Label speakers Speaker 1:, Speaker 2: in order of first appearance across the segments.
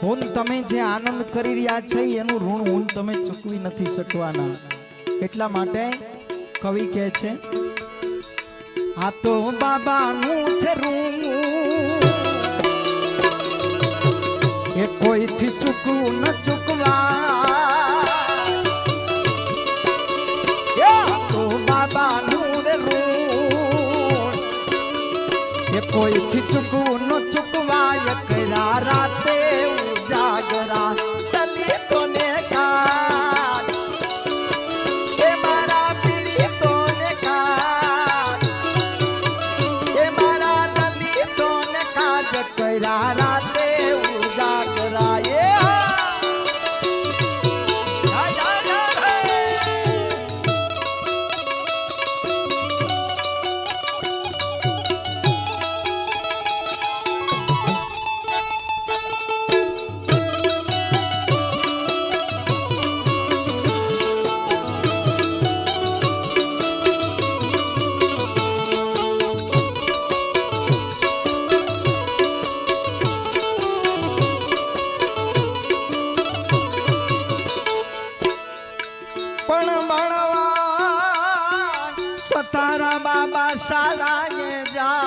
Speaker 1: હું તમે જે આનંદ કરી રહ્યા છે એનું ઋણ હું તમે ચૂકવી નથી શકવાના. એટલા માટે કવિ કહે છે આ તો બાબાનું છે ઋણ એ કોઈથી ચૂકવું ન ચૂકવા. તો બાબાનું ઋણ એ કોઈથી ચૂકવું ન ચૂકવા. કર્યા રાતે ઉજાગરા દલિતોને કાજ એ મારા પીડિતોને કાજ એ મારા દલિતોને કાજ કર્યા રાતે ઉજાગરા. તારા બાબા શાળાએ જા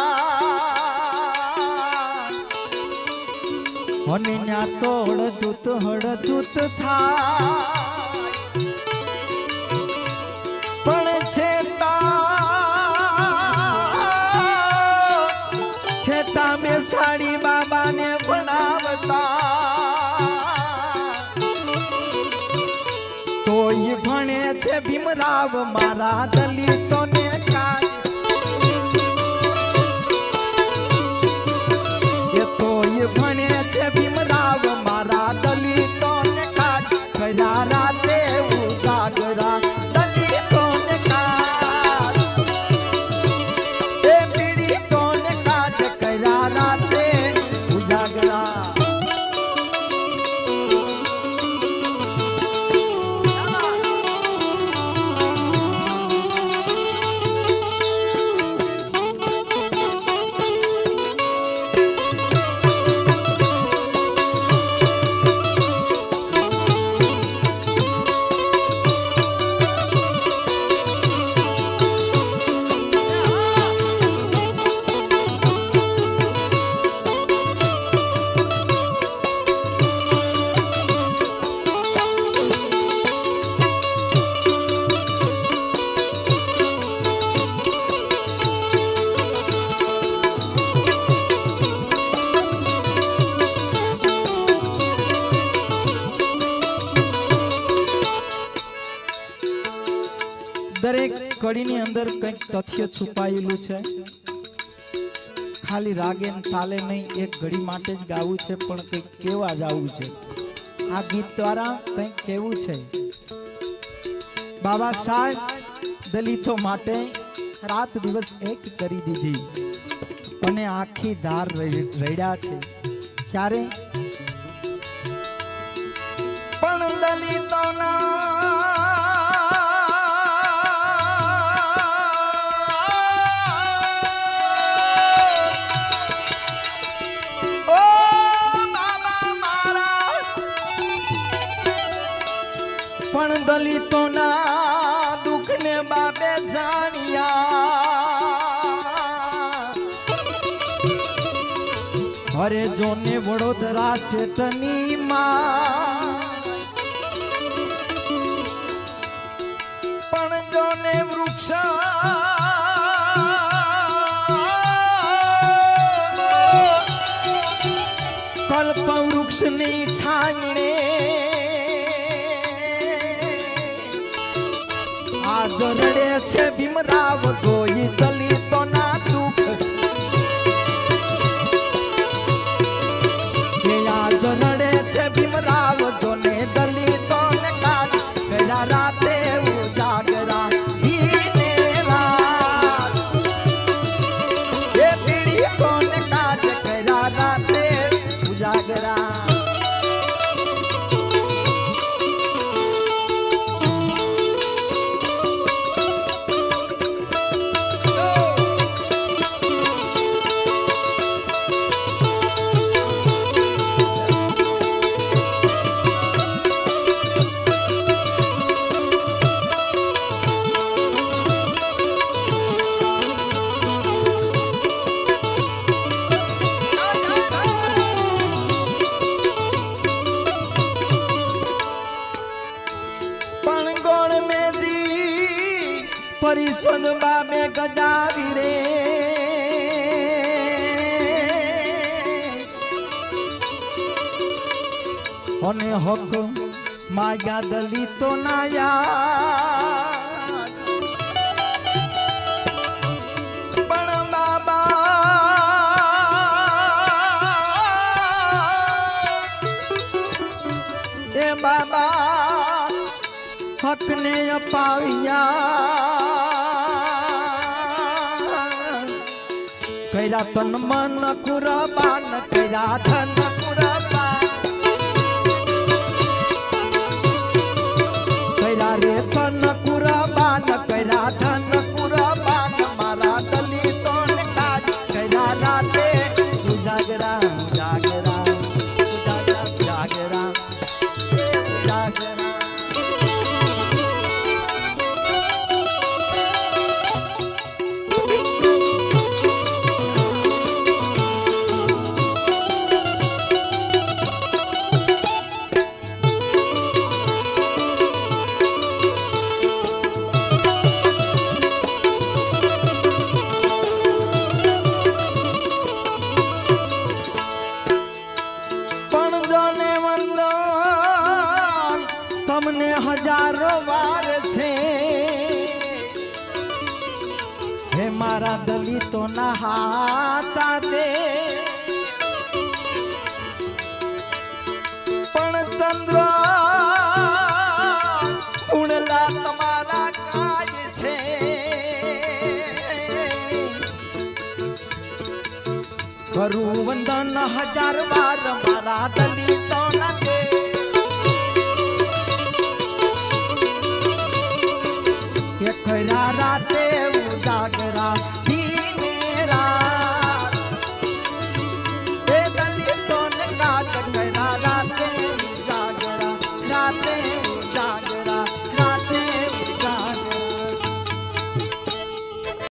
Speaker 1: અને ન્યા તો હળદૂત થાય પણ છેટા બેસાડી બાબાને ભણાવતા તોય ભણે છે ભીમરાવ મારા દલિતોને કાજ. એ તોય ભણે છે ભીમરાવ મારા દલિતોને કાજ. કર્યા રાતે ઉજાગરા દલિતોને કાજ એ પીડિતોને કાજ કર્યા રાતે ઉજાગરા. દરેક કડીની અંદર કંઈક તથ્ય છુપાયેલું છે. ખાલી રાગે ને તાલે નહીં, એક ઘડી માટે જ ગાવું છે પણ કંઈક કેવા જવું છે. આ ગીત દ્વારા કંઈક કેવું છે. બાબા સાહેબ દલિતો માટે રાત દિવસ એક કરી દીધી અને આખી ધાર રડ્યા છે. ક્યારે પણ દલિતોના પણ દલિતોના દુઃખને બાપે જાણ્યા. હરે જોને વડોદરા ટેટની માં પણ જોને વૃક્ષ કલ્પ વૃક્ષની છાંયણે આજ રડે છે ભીમરાવ જોઈ દલિતોના દુઃખ. આજ રડે છે ભીમરાવ જોને દલિતોને કાજ. કર્યા રાતે ઉજાગરા દીને રાત એ પીડિતોને કાજ. કર્યા રાતે ઉજાગરા. પરિષદ બાબે ગજાવી રે અને હક માયા દલિતો નાયા પણ બાબા હક ને અપાવ્યા કર્યા તન મન કુરબાન કર્યા ધન કુરબાન કર્યા રે તન કુરબાન કર્યા ધન કુરબાન મારા દલિતો ને કાજ કર્યા રાતે ઉજાગરા ઉજાગરા ઉજાગરા ઉજાગરા તમને હજારો વાર છે હે મારા દલિતો ના હાચા દે પણ ચંદ્ર ઉણલા તમારા કાય છે કરું વંદન હજાર વાર મારા દલિતો ના